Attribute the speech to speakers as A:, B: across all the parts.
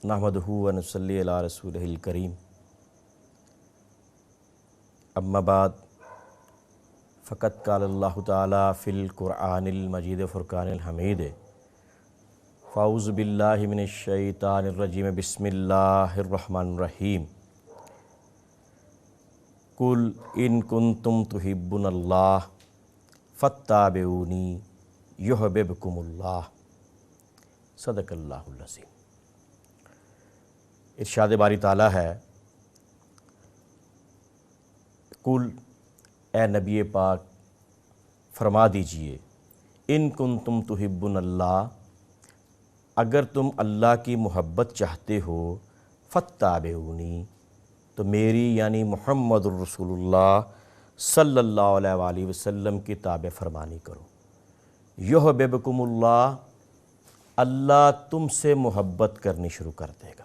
A: نحمدہ و نصلی علی رسولہ الکریم اما بعد فقد قال اللہ تعالی فی القرآن المجید فرقان الحمید فاعوذ باللہ من الشیطان الرجیم بسم اللہ الرحمن الرحیم قل ان کنتم تحبون اللہ فاتبعونی یحببکم اللہ صدق اللہ العظیم۔ ارشاد باری تعالیٰ ہے، قل اے نبی پاک فرما دیجئے، ان کنتم تحبون اللہ، اگر تم اللہ کی محبت چاہتے ہو، فاتبعونی، تو میری یعنی محمد الرسول اللہ صلی اللہ علیہ وآلہ وسلم کی تابع فرمانی کرو۔ یحببکم اللہ، اللہ تم سے محبت کرنی شروع کر دے گا۔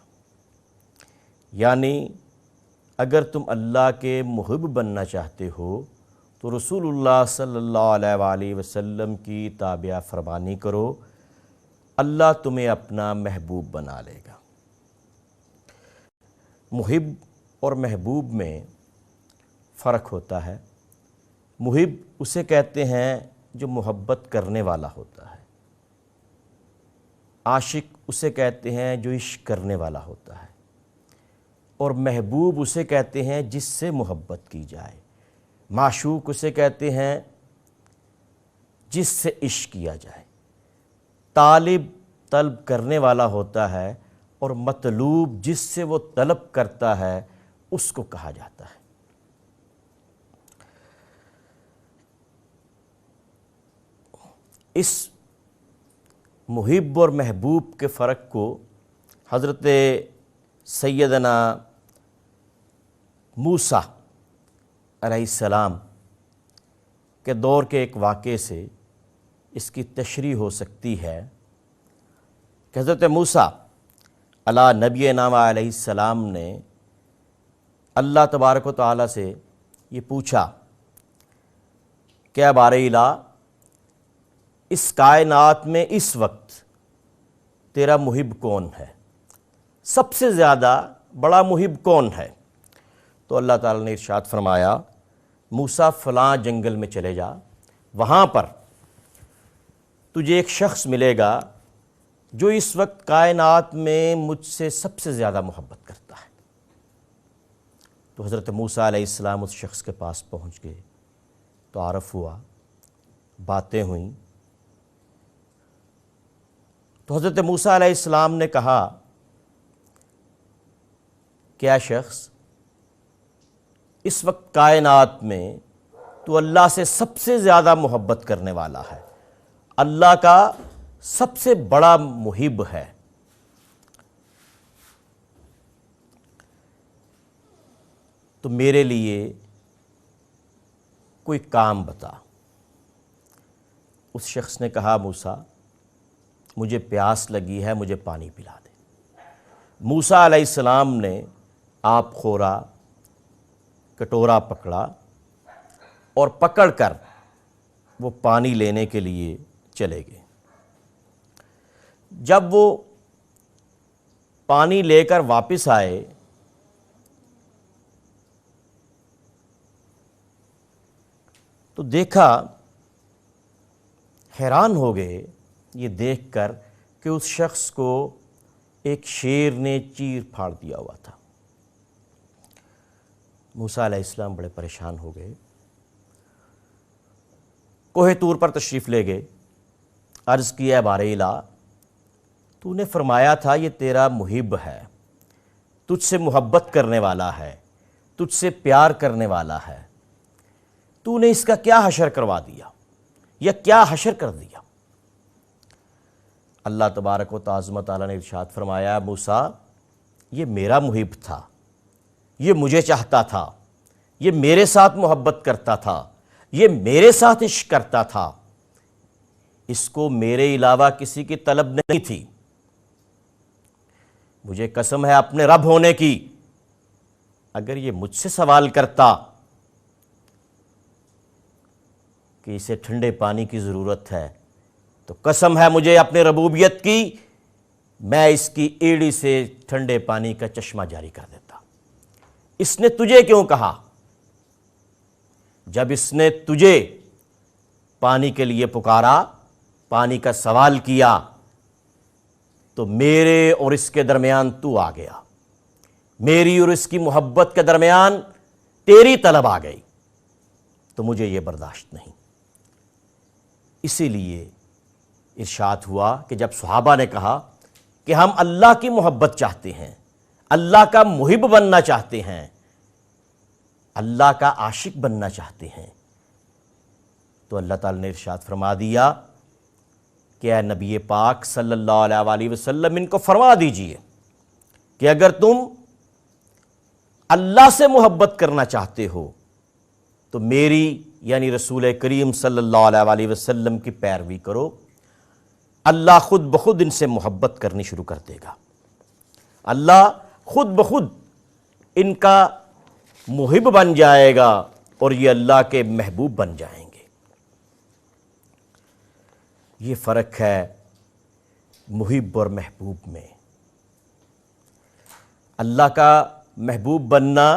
A: یعنی اگر تم اللہ کے محب بننا چاہتے ہو تو رسول اللہ صلی اللہ علیہ وآلہ وسلم کی تابع فرمانی کرو، اللہ تمہیں اپنا محبوب بنا لے گا۔ محب اور محبوب میں فرق ہوتا ہے۔ محب اسے کہتے ہیں جو محبت کرنے والا ہوتا ہے، عاشق اسے کہتے ہیں جو عشق کرنے والا ہوتا ہے، اور محبوب اسے کہتے ہیں جس سے محبت کی جائے، معشوق اسے کہتے ہیں جس سے عشق کیا جائے۔ طالب طلب کرنے والا ہوتا ہے اور مطلوب جس سے وہ طلب کرتا ہے اس کو کہا جاتا ہے۔ اس محب اور محبوب کے فرق کو حضرت سیدنا موسیٰ علیہ السلام کے دور کے ایک واقعے سے اس کی تشریح ہو سکتی ہے کہ حضرت موسیٰ علیہ نبینا علیہ السلام نے اللہ تبارک و تعالیٰ سے یہ پوچھا کہ اے بار الہ، اس کائنات میں اس وقت تیرا محب کون ہے؟ سب سے زیادہ بڑا محب کون ہے؟ تو اللہ تعالیٰ نے ارشاد فرمایا، موسیٰ فلاں جنگل میں چلے جا، وہاں پر تجھے ایک شخص ملے گا جو اس وقت کائنات میں مجھ سے سب سے زیادہ محبت کرتا ہے۔ تو حضرت موسیٰ علیہ السلام اس شخص کے پاس پہنچ گئے، تعارف ہوا، باتیں ہوئیں۔ تو حضرت موسیٰ علیہ السلام نے کہا، کیا شخص، اس وقت کائنات میں تو اللہ سے سب سے زیادہ محبت کرنے والا ہے، اللہ کا سب سے بڑا محب ہے، تو میرے لیے کوئی کام بتا۔ اس شخص نے کہا، موسیٰ مجھے پیاس لگی ہے، مجھے پانی پلا دے۔ موسیٰ علیہ السلام نے آپ خورا، کٹورا پکڑا اور پکڑ کر وہ پانی لینے کے لیے چلے گئے۔ جب وہ پانی لے کر واپس آئے تو دیکھا، حیران ہو گئے یہ دیکھ کر کہ اس شخص کو ایک شیر نے چیر پھاڑ دیا ہوا تھا۔ موسیٰ علیہ السلام بڑے پریشان ہو گئے، کوہ طور پر تشریف لے گئے، عرض کیا، اے بار الہ، تو نے فرمایا تھا یہ تیرا محب ہے، تجھ سے محبت کرنے والا ہے، تجھ سے پیار کرنے والا ہے، تو نے اس کا کیا حشر کروا دیا یا کیا حشر کر دیا؟ اللہ تبارک و تعالیٰ نے ارشاد فرمایا، موسیٰ یہ میرا محب تھا، یہ مجھے چاہتا تھا، یہ میرے ساتھ محبت کرتا تھا، یہ میرے ساتھ عشق کرتا تھا، اس کو میرے علاوہ کسی کی طلب نہیں تھی۔ مجھے قسم ہے اپنے رب ہونے کی، اگر یہ مجھ سے سوال کرتا کہ اسے ٹھنڈے پانی کی ضرورت ہے تو قسم ہے مجھے اپنے ربوبیت کی، میں اس کی ایڑی سے ٹھنڈے پانی کا چشمہ جاری کر دیتا۔ اس نے تجھے کیوں کہا؟ جب اس نے تجھے پانی کے لیے پکارا، پانی کا سوال کیا، تو میرے اور اس کے درمیان تو آ گیا، میری اور اس کی محبت کے درمیان تیری طلب آ گئی، تو مجھے یہ برداشت نہیں۔ اسی لیے ارشاد ہوا کہ جب صحابہ نے کہا کہ ہم اللہ کی محبت چاہتے ہیں، اللہ کا محب بننا چاہتے ہیں، اللہ کا عاشق بننا چاہتے ہیں، تو اللہ تعالیٰ نے ارشاد فرما دیا کہ اے نبی پاک صلی اللہ علیہ وآلہ وسلم ان کو فرما دیجئے کہ اگر تم اللہ سے محبت کرنا چاہتے ہو تو میری یعنی رسول کریم صلی اللہ علیہ وآلہ وسلم کی پیروی کرو، اللہ خود بخود ان سے محبت کرنی شروع کر دے گا، اللہ خود بخود ان کا محب بن جائے گا اور یہ اللہ کے محبوب بن جائیں گے۔ یہ فرق ہے محب اور محبوب میں۔ اللہ کا محبوب بننا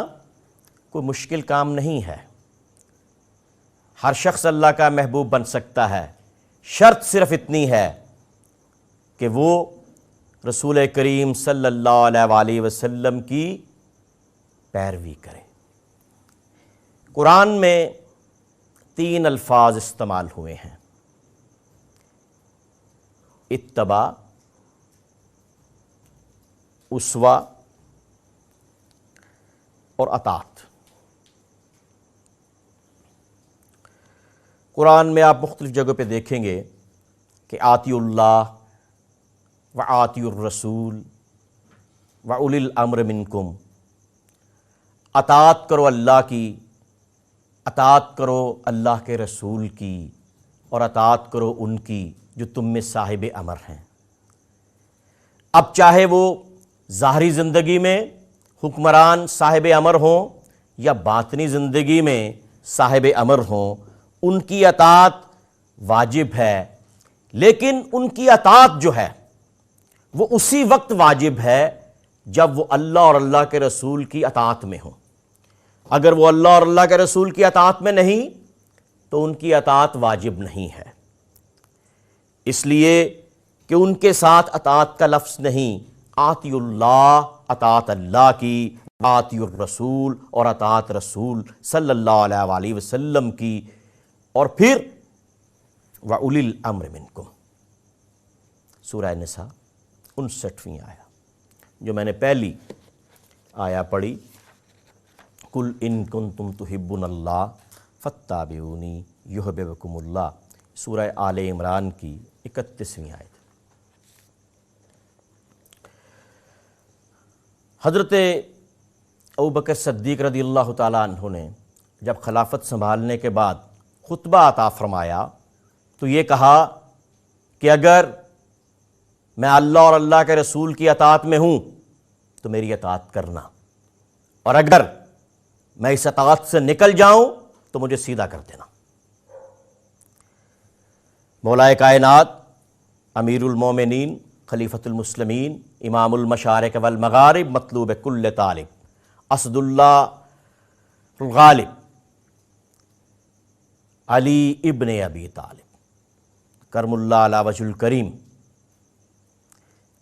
A: کوئی مشکل کام نہیں ہے، ہر شخص اللہ کا محبوب بن سکتا ہے، شرط صرف اتنی ہے کہ وہ رسول کریم صلی اللہ علیہ وآلہ وسلم کی پیروی کرے۔ قرآن میں 3 الفاظ استعمال ہوئے ہیں: اتباع، اسوہ اور اطاعت۔ قرآن میں آپ مختلف جگہوں پہ دیکھیں گے کہ آتی اللہ و آتی الرسول و اولی الامر منکم، اطاعت کرو اللہ کی، اطاعت کرو اللہ کے رسول کی، اور اطاعت کرو ان کی جو تم میں صاحب امر ہیں۔ اب چاہے وہ ظاہری زندگی میں حکمران صاحب امر ہوں یا باطنی زندگی میں صاحب امر ہوں، ان کی اطاعت واجب ہے، لیکن ان کی اطاعت جو ہے وہ اسی وقت واجب ہے جب وہ اللہ اور اللہ کے رسول کی اطاعت میں ہوں۔ اگر وہ اللہ اور اللہ کے رسول کی اطاعت میں نہیں تو ان کی اطاعت واجب نہیں ہے، اس لیے کہ ان کے ساتھ اطاعت کا لفظ نہیں، آتی اللہ، اطاعت اللہ کی، آتی الرسول، اور اطاعت رسول صلی اللہ علیہ وآلہ وسلم کی، اور پھر وَأُولِي الْأَمْرِ مِنْكُمْ۔ سورہ نساء 59ویں آیا جو میں نے پہلی آیا پڑھی، قُلْ إِن كُنتُمْ تُحِبُّونَ اللَّهَ فَاتَّبِعُونِي يُحْبِبْكُمُ اللَّهُ، سورہ آل عمران کی 31ویں آیت۔ حضرت ابوبکر صدیق رضی اللہ تعالیٰ عنہ نے جب خلافت سنبھالنے کے بعد خطبہ عطا فرمایا تو یہ کہا کہ اگر میں اللہ اور اللہ کے رسول کی اطاعت میں ہوں تو میری اطاعت کرنا، اور اگر میں اس اطاعت سے نکل جاؤں تو مجھے سیدھا کر دینا۔ مولا کائنات، امیر المومنین، خلیفۃ المسلمین، امام المشارق والمغارب، مطلوب کل طالب، اسد اللہ الغالب، علی ابن ابی طالب کرم اللہ علی وجہ الکریم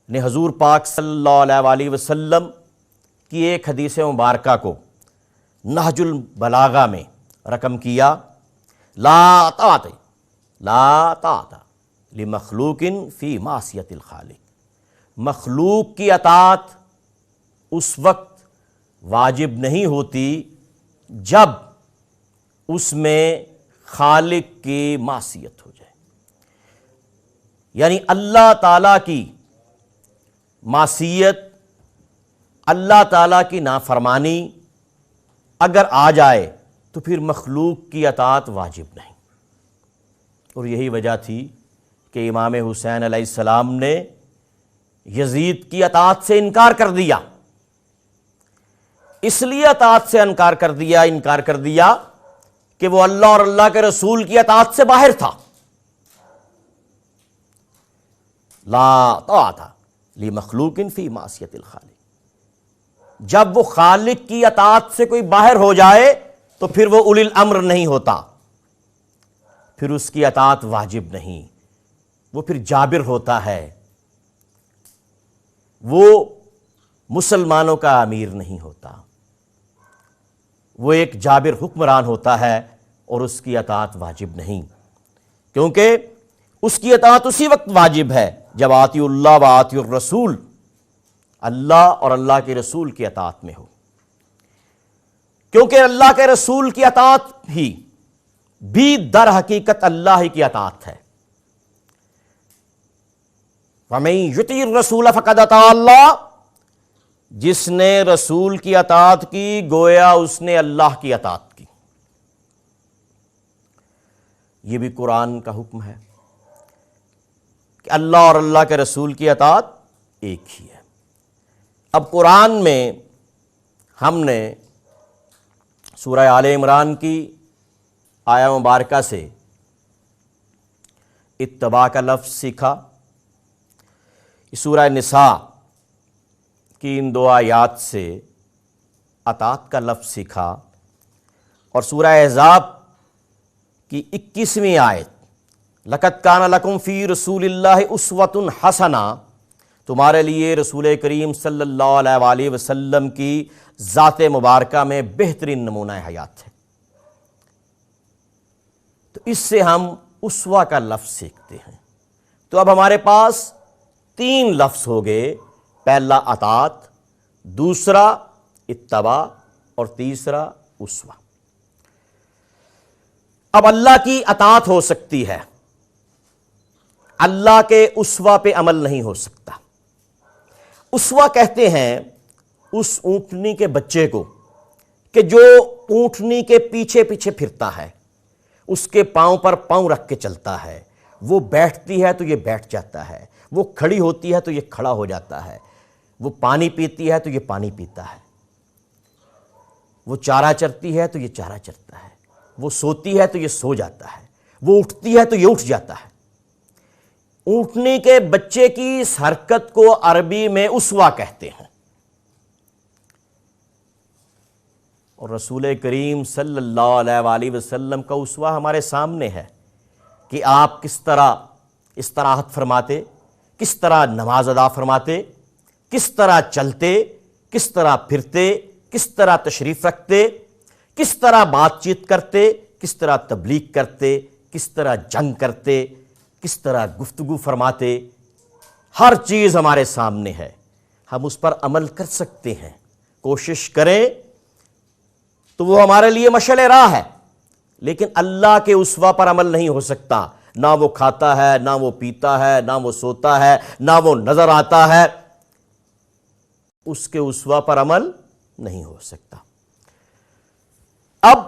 A: نے حضور پاک صلی اللہ علیہ وآلہ وسلم کی ایک حدیث مبارکہ کو نہج البلاغہ میں رقم کیا: لا طاعت لمخلوق فی معصیت الخالق۔ مخلوق کی اطاعت اس وقت واجب نہیں ہوتی جب اس میں خالق کی معصیت ہو جائے، یعنی اللہ تعالیٰ کی معصیت، اللہ تعالیٰ کی نافرمانی اگر آ جائے تو پھر مخلوق کی اطاعت واجب نہیں۔ اور یہی وجہ تھی کہ امام حسین علیہ السلام نے یزید کی اطاعت سے انکار کر دیا، اس لیے اطاعت سے انکار کر دیا کہ وہ اللہ اور اللہ کے رسول کی اطاعت سے باہر تھا۔ لا طاعت لمخلوق فی معصیت الخالق۔ جب وہ خالق کی اطاعت سے کوئی باہر ہو جائے تو پھر وہ اولی الامر نہیں ہوتا، پھر اس کی اطاعت واجب نہیں، وہ پھر جابر ہوتا ہے، وہ مسلمانوں کا امیر نہیں ہوتا، وہ ایک جابر حکمران ہوتا ہے اور اس کی اطاعت واجب نہیں، کیونکہ اس کی اطاعت اسی وقت واجب ہے جب آتی اللہ و آتی الرسول، اللہ اور اللہ کے رسول کی اطاعت میں ہو، کیونکہ اللہ کے رسول کی اطاعت ہی بھی در حقیقت اللہ ہی کی اطاعت ہے۔ وَمَن يُطِعِ الرَّسُولَ فَقَدْ أَطَاعَ اللَّهَ، جس نے رسول کی اطاعت کی گویا اس نے اللہ کی اطاعت کی۔ یہ بھی قرآن کا حکم ہے کہ اللہ اور اللہ کے رسول کی اطاعت ایک ہی ہے۔ اب قرآن میں ہم نے سورہ آل عمران کی آیہ مبارکہ سے اتباع کا لفظ سیکھا، سورہ نساء کی ان 2 آیات سے اطاعت کا لفظ سیکھا، اور سورہ احزاب کی 21ویں آیت لَقَدْ كَانَ لَكُمْ فِي رَسُولِ اللَّهِ أُسْوَةٌ حَسَنَةٌ، تمہارے لیے رسول کریم صلی اللہ علیہ وآلہ وسلم کی ذات مبارکہ میں بہترین نمونہ حیات ہے۔ تو اس سے ہم اسوہ کا لفظ سیکھتے ہیں۔ تو اب ہمارے پاس 3 لفظ ہو گئے، پہلا اطاعت، دوسرا اتباع، اور تیسرا اسوہ۔ اب اللہ کی اطاعت ہو سکتی ہے، اللہ کے اسوہ پہ عمل نہیں ہو سکتا۔ اسوہ کہتے ہیں اس اونٹنی کے بچے کو کہ جو اونٹنی کے پیچھے پیچھے پھرتا ہے، اس کے پاؤں پر پاؤں رکھ کے چلتا ہے، وہ بیٹھتی ہے تو یہ بیٹھ جاتا ہے، وہ کھڑی ہوتی ہے تو یہ کھڑا ہو جاتا ہے، وہ پانی پیتی ہے تو یہ پانی پیتا ہے، وہ چارہ چرتی ہے تو یہ چارہ چرتا ہے، وہ سوتی ہے تو یہ سو جاتا ہے، وہ اٹھتی ہے تو یہ اٹھ جاتا ہے۔ اونٹنی کے بچے کی اس حرکت کو عربی میں اسوہ کہتے ہیں، اور رسول کریم صلی اللہ علیہ وآلہ وسلم کا اسوہ ہمارے سامنے ہے کہ آپ کس طرح استراحت فرماتے، کس طرح نماز ادا فرماتے، کس طرح چلتے، کس طرح پھرتے، کس طرح تشریف رکھتے، کس طرح بات چیت کرتے، کس طرح تبلیغ کرتے، کس طرح جنگ کرتے، کس طرح گفتگو فرماتے، ہر چیز ہمارے سامنے ہے، ہم اس پر عمل کر سکتے ہیں، کوشش کریں تو وہ ہمارے لیے مشعل راہ ہے، لیکن اللہ کے اسوہ پر عمل نہیں ہو سکتا۔ نہ وہ کھاتا ہے، نہ وہ پیتا ہے، نہ وہ سوتا ہے، نہ وہ نظر آتا ہے، اس کے اسوہ پر عمل نہیں ہو سکتا۔ اب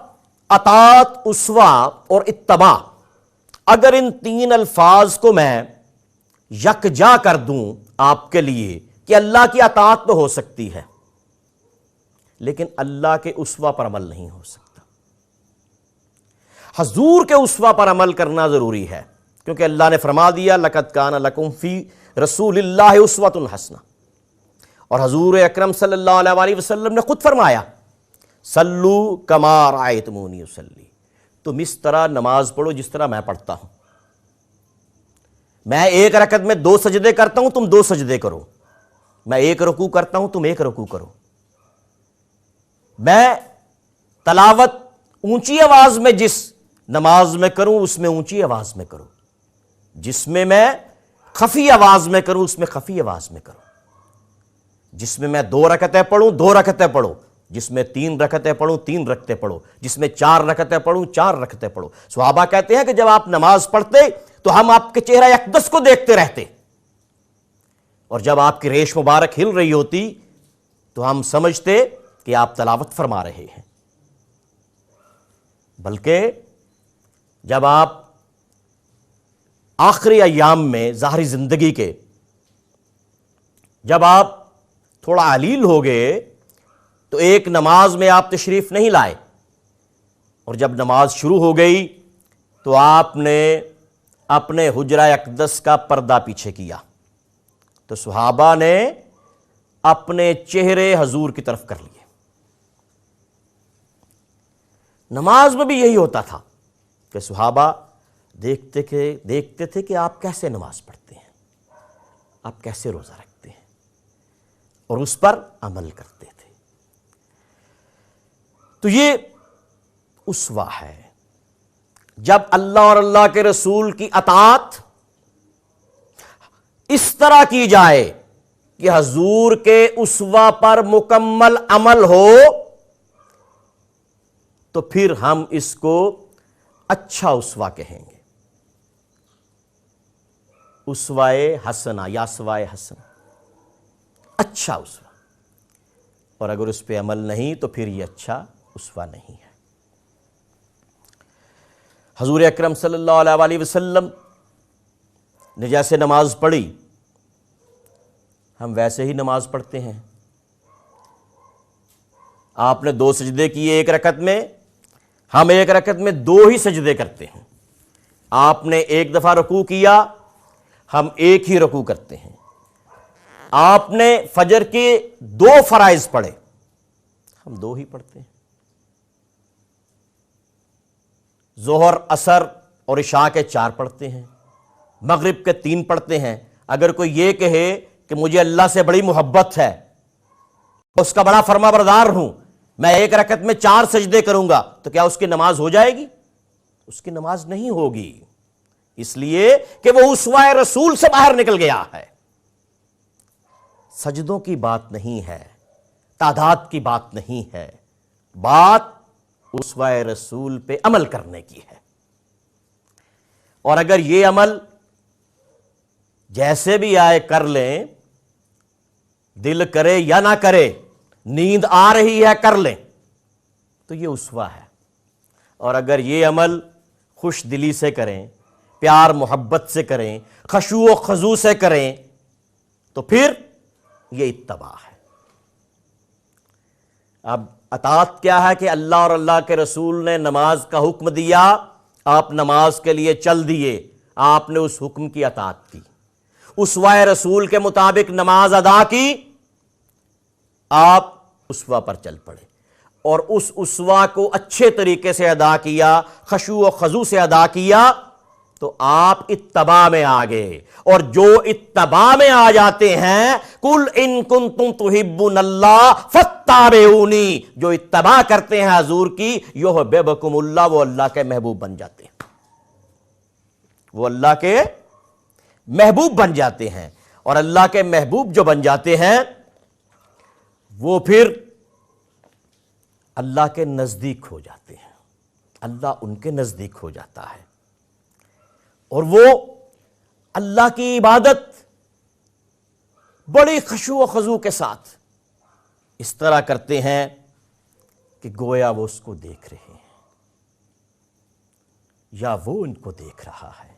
A: اطاعت، اسوہ اور اتباع، اگر ان 3 الفاظ کو میں یکجا کر دوں آپ کے لیے کہ اللہ کی اطاعت تو ہو سکتی ہے لیکن اللہ کے اسوہ پر عمل نہیں ہو سکتا، حضور کے اسوہ پر عمل کرنا ضروری ہے، کیونکہ اللہ نے فرما دیا لَقَدْ كَانَ لَكُمْ فِي رَسُولِ اللَّهِ أُسْوَةٌ حَسَنَةٌ، اور حضور اکرم صلی اللہ علیہ وآلہ وسلم نے خود فرمایا صلو کما رأیتمونی اصلی، تم اس طرح نماز پڑھو جس طرح میں پڑھتا ہوں، میں 1 رکعت میں 2 سجدے کرتا ہوں، تم 2 سجدے کرو، میں 1 رکوع کرتا ہوں، تم 1 رکوع کرو، میں تلاوت اونچی آواز میں جس نماز میں کروں اس میں اونچی آواز میں کرو، جس میں میں خفی آواز میں کروں اس میں خفی آواز میں کرو، جس میں 2 رکعتیں پڑھوں 2 رکعتیں پڑھو، جس میں 3 رکعتیں پڑھوں 3 رکعتیں پڑھو، جس میں 4 رکعتیں پڑھوں 4 رکعتیں پڑھو۔ صحابہ کہتے ہیں کہ جب آپ نماز پڑھتے تو ہم آپ کے چہرہ اقدس کو دیکھتے رہتے، اور جب آپ کی ریش مبارک ہل رہی ہوتی تو ہم سمجھتے کہ آپ تلاوت فرما رہے ہیں، بلکہ جب آپ آخری ایام میں ظاہری زندگی کے جب آپ تھوڑا علیل ہو گئے تو ایک نماز میں آپ تشریف نہیں لائے، اور جب نماز شروع ہو گئی تو آپ نے اپنے حجرہ اقدس کا پردہ پیچھے کیا تو صحابہ نے اپنے چہرے حضور کی طرف کر لیے۔ نماز میں بھی یہی ہوتا تھا کہ صحابہ دیکھتے تھے کہ آپ کیسے نماز پڑھتے ہیں، آپ کیسے روزہ رکھتے ہیں، اور اس پر عمل کرتے تھے۔ تو یہ اسوہ ہے۔ جب اللہ اور اللہ کے رسول کی اطاعت اس طرح کی جائے کہ حضور کے اسوہ پر مکمل عمل ہو، تو پھر ہم اس کو اچھا اسوہ کہیں گے، اسوہ حسنہ یا اسوہ حسن، اچھا اسوہ۔ اور اگر اس پہ عمل نہیں تو پھر یہ اچھا اسوہ نہیں ہے۔ حضور اکرم صلی اللہ علیہ وآلہ وسلم نے جیسے نماز پڑھی، ہم ویسے ہی نماز پڑھتے ہیں۔ آپ نے 2 سجدے کیے ایک رکعت میں، ہم ایک رکعت میں 2 ہی سجدے کرتے ہیں۔ آپ نے ایک دفعہ رکوع کیا، ہم ایک ہی رکوع کرتے ہیں۔ آپ نے فجر کے 2 فرائض پڑھے، ہم 2 ہی پڑھتے ہیں۔ ظہر، عصر اور عشاء کے 4 پڑھتے ہیں، مغرب کے 3 پڑھتے ہیں۔ اگر کوئی یہ کہے کہ مجھے اللہ سے بڑی محبت ہے، اس کا بڑا فرما بردار ہوں، میں ایک رکعت میں 4 سجدے کروں گا، تو کیا اس کی نماز ہو جائے گی؟ اس کی نماز نہیں ہوگی، اس لیے کہ وہ اسوہ رسول سے باہر نکل گیا ہے۔ سجدوں کی بات نہیں ہے، تعداد کی بات نہیں ہے، بات اسوہ رسول پہ عمل کرنے کی ہے۔ اور اگر یہ عمل جیسے بھی آئے کر لیں، دل کرے یا نہ کرے، نیند آ رہی ہے کر لیں، تو یہ اسوہ ہے۔ اور اگر یہ عمل خوش دلی سے کریں، پیار محبت سے کریں، خشوع و خضوع سے کریں، تو پھر یہ اتباع ہے۔ اب اطاعت کیا ہے کہ اللہ اور اللہ کے رسول نے نماز کا حکم دیا، آپ نماز کے لیے چل دیے، آپ نے اس حکم کی اطاعت کی، اسوہ رسول کے مطابق نماز ادا کی، آپ اسوہ پر چل پڑے، اور اس اسوہ کو اچھے طریقے سے ادا کیا، خشوع و خضوع سے ادا کیا، تو آپ اتباع میں آ گئے۔ اور جو اتباع میں آ جاتے ہیں، قُلْ إِن كُنتُمْ تُحِبُّونَ اللَّهَ فَاتَّبِعُونِی، جو اتباع کرتے ہیں حضور کی، یحببکم اللہ، وہ اللہ کے محبوب بن جاتے ہیں، وہ اللہ کے محبوب بن جاتے ہیں۔ اور اللہ کے محبوب جو بن جاتے ہیں، وہ پھر اللہ کے نزدیک ہو جاتے ہیں، اللہ ان کے نزدیک ہو جاتا ہے، اور وہ اللہ کی عبادت بڑی خشوع و خضوع کے ساتھ اس طرح کرتے ہیں کہ گویا وہ اس کو دیکھ رہے ہیں یا وہ ان کو دیکھ رہا ہے۔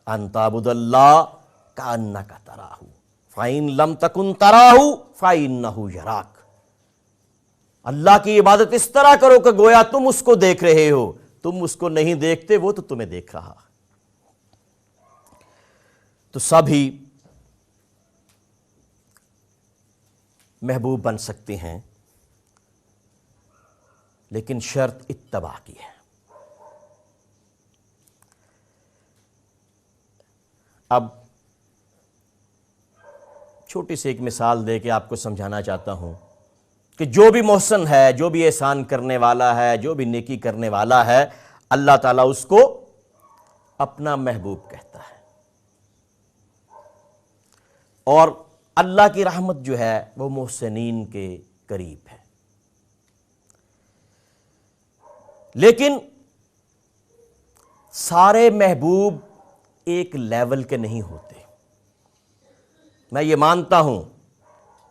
A: ان تعبد اللہ کأنک تراہ فإن لم تکن تراہ فإنہ یراک۔ اللہ کی عبادت اس طرح کرو کہ گویا تم اس کو دیکھ رہے ہو، تم اس کو نہیں دیکھتے، وہ تو تمہیں دیکھ رہا ہے۔ تو سب ہی محبوب بن سکتے ہیں، لیکن شرط اتباع کی ہے۔ اب چھوٹی سی ایک مثال دے کے آپ کو سمجھانا چاہتا ہوں کہ جو بھی محسن ہے، جو بھی احسان کرنے والا ہے، جو بھی نیکی کرنے والا ہے، اللہ تعالیٰ اس کو اپنا محبوب کہتا ہے، اور اللہ کی رحمت جو ہے وہ محسنین کے قریب ہے۔ لیکن سارے محبوب ایک لیول کے نہیں ہوتے۔ میں یہ مانتا ہوں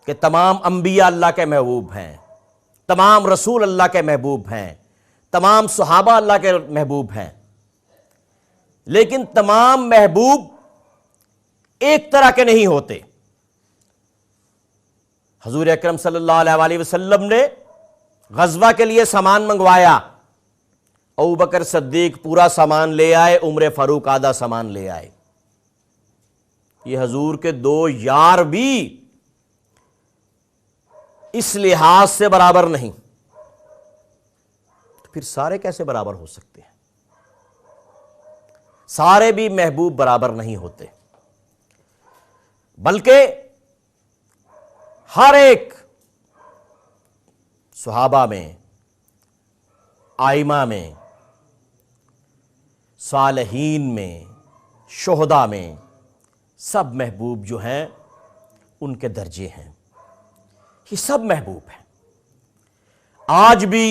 A: کہ تمام انبیاء اللہ کے محبوب ہیں، تمام رسول اللہ کے محبوب ہیں، تمام صحابہ اللہ کے محبوب ہیں، لیکن تمام محبوب ایک طرح کے نہیں ہوتے۔ حضور اکرم صلی اللہ علیہ وآلہ وسلم نے غزوہ کے لیے سامان منگوایا، ابوبکر صدیق پورا سامان لے آئے، عمر فاروق آدھا سامان لے آئے۔ یہ حضور کے دو یار بھی اس لحاظ سے برابر نہیں، تو پھر سارے کیسے برابر ہو سکتے ہیں؟ سارے بھی محبوب برابر نہیں ہوتے، بلکہ ہر ایک صحابہ میں، آئمہ میں، صالحین میں، شہداء میں، سب محبوب جو ہیں ان کے درجے ہیں، یہ سب محبوب ہیں۔ آج بھی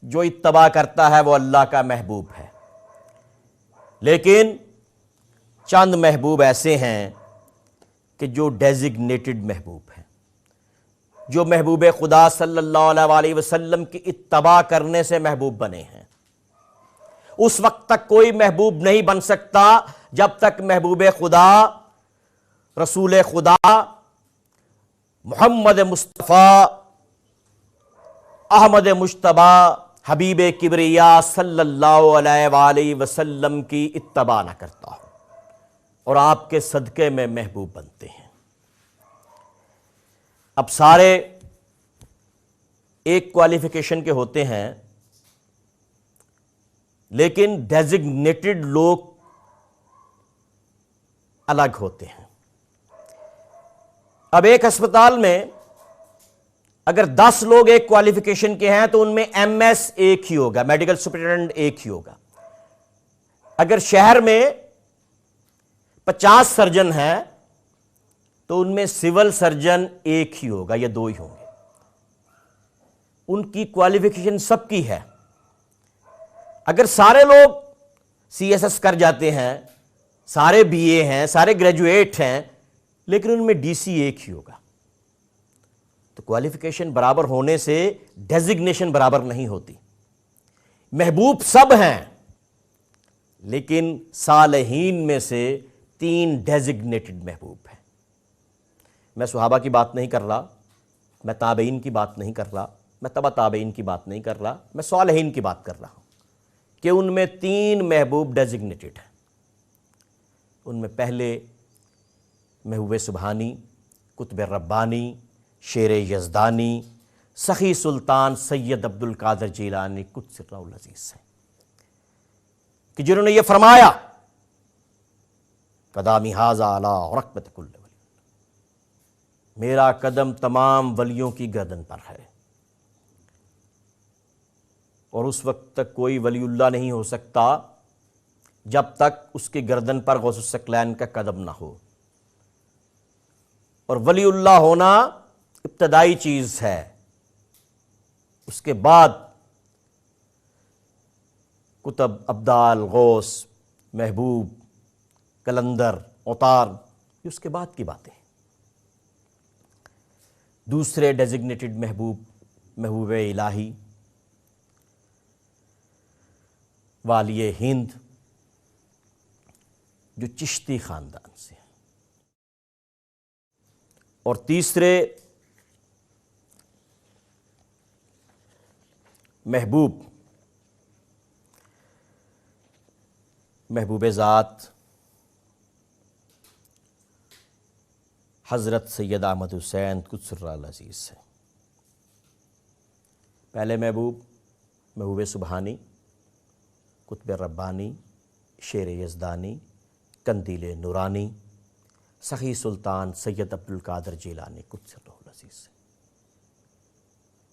A: جو اتباع کرتا ہے وہ اللہ کا محبوب ہے، لیکن چند محبوب ایسے ہیں کہ جو ڈیزگنیٹڈ محبوب ہیں، جو محبوب خدا صلی اللہ علیہ وسلم کی اتباع کرنے سے محبوب بنے ہیں۔ اس وقت تک کوئی محبوب نہیں بن سکتا جب تک محبوب خدا، رسول خدا محمد مصطفیٰ احمد مجتبی حبیب کبریا صلی اللہ علیہ وآلہ وسلم کی اتباع نہ کرتا ہو، اور آپ کے صدقے میں محبوب بنتے ہیں۔ اب سارے ایک کوالیفیکیشن کے ہوتے ہیں، لیکن ڈیزگنیٹڈ لوگ الگ ہوتے ہیں۔ اب ایک ہسپتال میں اگر 10 لوگ ایک کوالیفیکیشن کے ہیں تو ان میں ایم ایس ایک ہی ہوگا، میڈیکل سپرنٹینڈنٹ ایک ہی ہوگا۔ اگر شہر میں 50 سرجن ہیں تو ان میں سول سرجن ایک ہی ہوگا یا 2 ہی ہوں گے۔ ان کی کوالیفیکیشن سب کی ہے۔ اگر سارے لوگ سی ایس ایس کر جاتے ہیں، سارے بی اے ہیں، سارے گریجویٹ ہیں، لیکن ان میں ڈی سی ایک ہی ہوگا، تو کوالیفیکیشن برابر ہونے سے ڈیزگنیشن برابر نہیں ہوتی۔ محبوب سب ہیں، لیکن صالحین میں سے 3 ڈیزگنیٹڈ محبوب ہیں۔ میں صحابہ کی بات نہیں کر رہا، میں تابعین کی بات نہیں کر رہا، میں تبع تابعین کی بات نہیں کر رہا، میں صالحین کی بات کر رہا ہوں کہ ان میں 3 محبوب ڈیزگنیٹڈ ہیں۔ ان میں پہلے محبوب سبحانی، قطب ربانی، شیر یزدانی، سخی سلطان سید عبد القادر جیلانی قدس سرہ العزیز ہیں، کہ جنہوں نے یہ فرمایا قدامی ھذا علی رکبۃ کل ولی، میرا قدم تمام ولیوں کی گردن پر ہے، اور اس وقت تک کوئی ولی اللہ نہیں ہو سکتا جب تک اس کی گردن پر غوث الثقلین کا قدم نہ ہو۔ اور ولی اللہ ہونا ابتدائی چیز ہے، اس کے بعد کتب، ابدال، غوث، محبوب، کلندر، اوتار، یہ اس کے بعد کی باتیں ہیں۔ دوسرے ڈیزگنیٹڈ محبوب، محبوب الہی، والی ہند، جو چشتی خاندان سے ہیں۔ اور تیسرے محبوب، محبوب ذات حضرت سید احمد حسین قدس سرہ العزیز ہیں۔ پہلے محبوب، محبوب سبحانی، قطب ربانی، شیر یزدانی، قندیل نورانی، سخی سلطان سید عبد القادر جیلانی قدس سرہ العزیز،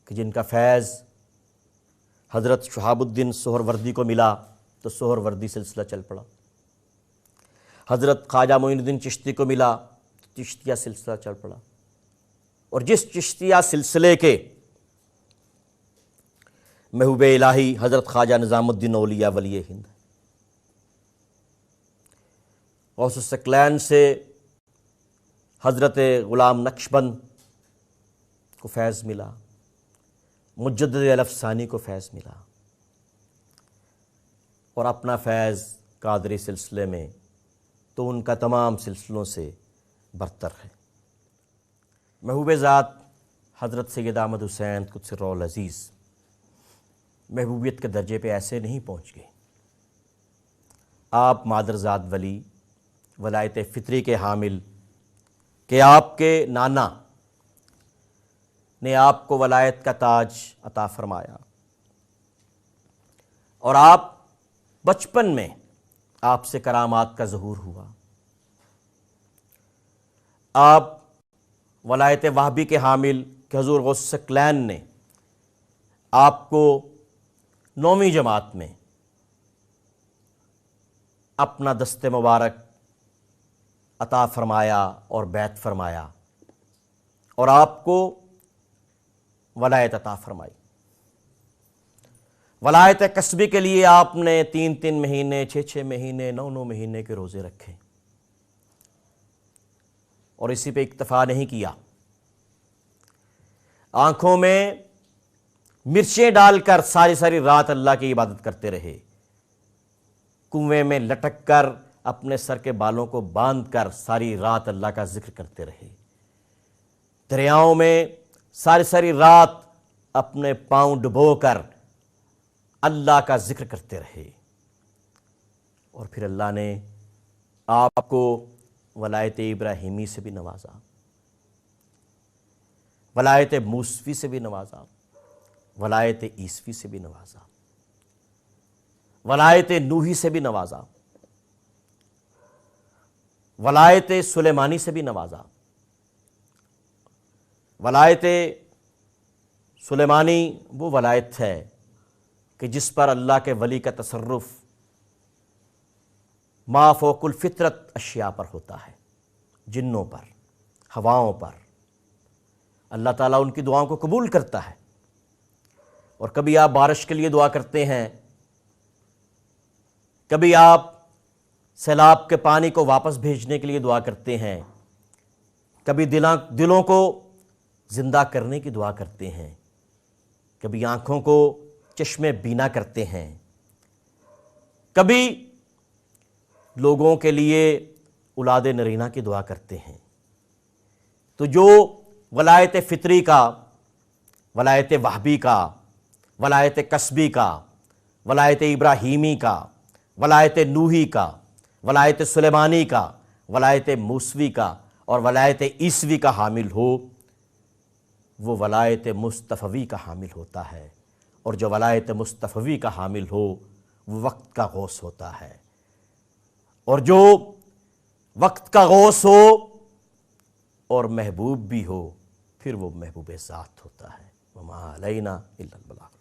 A: کہ جن کا فیض حضرت شہاب الدین سہروردی کو ملا تو سہروردی سلسلہ چل پڑا، حضرت خواجہ معین الدین چشتی کو ملا تو چشتیہ سلسلہ چل پڑا، اور جس چشتیہ سلسلے کے محبوب الہی حضرت خواجہ نظام الدین اولیاء ولی ہند، غوث الثقلین سے حضرت غلام نقشبند کو فیض ملا، مجدد الافسانی کو فیض ملا، اور اپنا فیض قادری سلسلے میں تو ان کا تمام سلسلوں سے برتر ہے۔ محبوب ذات حضرت سید احمد حسین قدس سرہ العزیز محبوبیت کے درجے پہ ایسے نہیں پہنچ گئے۔ آپ مادرزاد ولی، ولایت فطری کے حامل کہ آپ کے نانا نے آپ کو ولایت کا تاج عطا فرمایا، اور آپ بچپن میں آپ سے کرامات کا ظہور ہوا۔ آپ ولایت وہابی کے حامل کہ حضور غوث ثقلین نے آپ کو 9ویں جماعت میں اپنا دست مبارک عطا فرمایا اور بیعت فرمایا، اور آپ کو ولایت عطا فرمائی۔ ولایت کسبی کے لیے آپ نے 3 مہینے، 6 مہینے، 9 مہینے کے روزے رکھے، اور اسی پہ اکتفا نہیں کیا، آنکھوں میں مرچیں ڈال کر ساری رات اللہ کی عبادت کرتے رہے، کنویں میں لٹک کر اپنے سر کے بالوں کو باندھ کر ساری رات اللہ کا ذکر کرتے رہے، دریاؤں میں ساری رات اپنے پاؤں ڈبو کر اللہ کا ذکر کرتے رہے، اور پھر اللہ نے آپ کو ولایت ابراہیمی سے بھی نوازا، ولایت موسوی سے بھی نوازا، ولایت عیسوی سے بھی نوازا، ولایت نوحی سے بھی نوازا، ولایت سلیمانی سے بھی نوازا۔ ولایت سلیمانی وہ ولایت ہے کہ جس پر اللہ کے ولی کا تصرف ما فوق الفطرت اشیاء پر ہوتا ہے، جنوں پر، ہواؤں پر۔ اللہ تعالیٰ ان کی دعاؤں کو قبول کرتا ہے، اور کبھی آپ بارش کے لیے دعا کرتے ہیں، کبھی آپ سیلاب کے پانی کو واپس بھیجنے کے لیے دعا کرتے ہیں، کبھی دلوں کو زندہ کرنے کی دعا کرتے ہیں، کبھی آنکھوں کو چشم بینا کرتے ہیں، کبھی لوگوں کے لیے اولاد نرینہ کی دعا کرتے ہیں۔ تو جو ولایت فطری کا، ولایت وہبی کا، ولایت کسبی کا، ولایت ابراہیمی کا، ولایت نوحی کا، ولایت سلیمانی کا، ولایت موسوی کا اور ولایت عیسوی کا حامل ہو، وہ ولایت مصطفوی کا حامل ہوتا ہے، اور جو ولایت مصطفوی کا حامل ہو وہ وقت کا غوث ہوتا ہے، اور جو وقت کا غوث ہو اور محبوب بھی ہو، پھر وہ محبوب ذات ہوتا ہے۔ وما علینا الا البلاغ۔